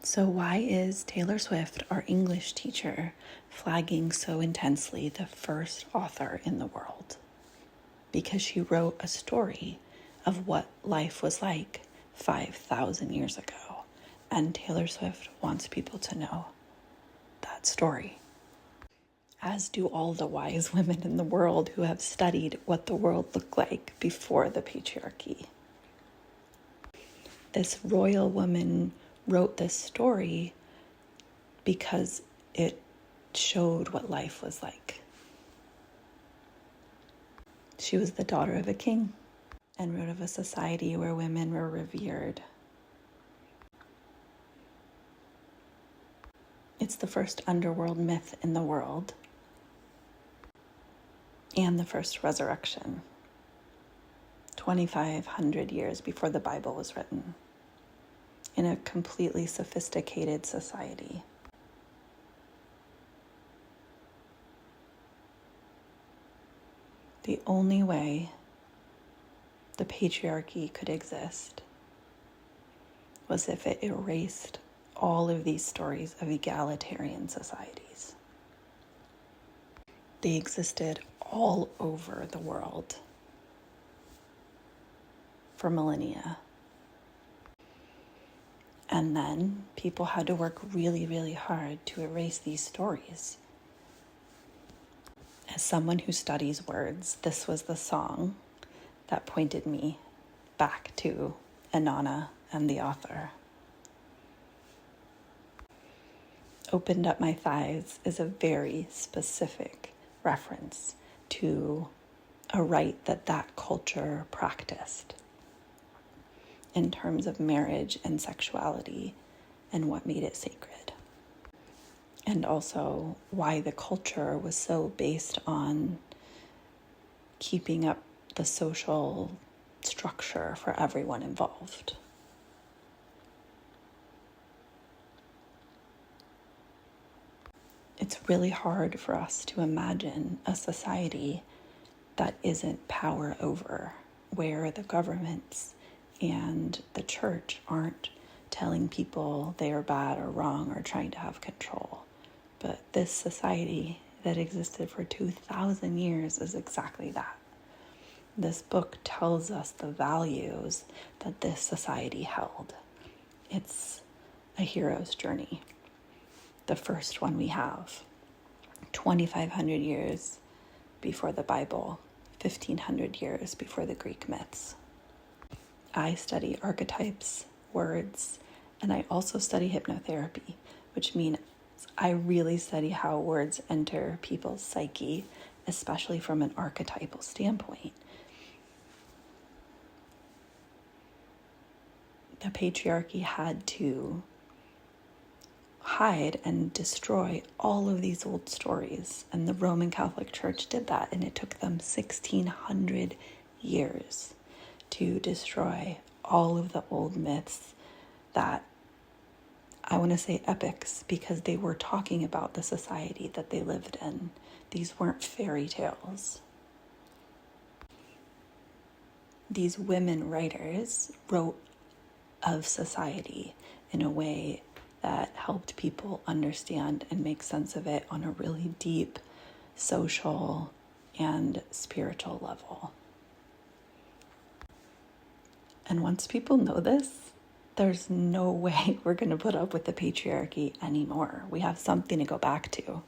So why is Taylor Swift, our English teacher, flagging so intensely the first author in the world? Because she wrote a story of what life was like 5,000 years ago. And Taylor Swift wants people to know that story. As do all the wise women in the world who have studied what the world looked like before the patriarchy. This royal woman wrote this story because it showed what life was like. She was the daughter of a king and wrote of a society where women were revered. It's the first underworld myth in the world and the first resurrection, 2,500 years before the Bible was written, in a completely sophisticated society. The only way the patriarchy could exist was if it erased all of these stories of egalitarian societies. They existed all over the world for millennia. And then people had to work really, really hard to erase these stories. As someone who studies words, this was the song that pointed me back to Inanna and the author. Opened Up My Thighs is a very specific reference to a rite that culture practiced in terms of marriage and sexuality and what made it sacred. And also why the culture was so based on keeping up the social structure for everyone involved. It's really hard for us to imagine a society that isn't power over, where the governments and the church aren't telling people they are bad or wrong or trying to have control. But this society that existed for 2,000 years is exactly that. This book tells us the values that this society held. It's a hero's journey. The first one we have, 2,500 years before the Bible, 1,500 years before the Greek myths. I study archetypes, words, and I also study hypnotherapy, which means I really study how words enter people's psyche, especially from an archetypal standpoint. The patriarchy had to hide and destroy all of these old stories, and the Roman Catholic Church did that, and it took them 1,600 years to destroy all of the old myths that, I want to say epics, because they were talking about the society that they lived in. These weren't fairy tales. These women writers wrote of society in a way that helped people understand and make sense of it on a really deep social and spiritual level. And once people know this, there's no way we're going to put up with the patriarchy anymore. We have something to go back to.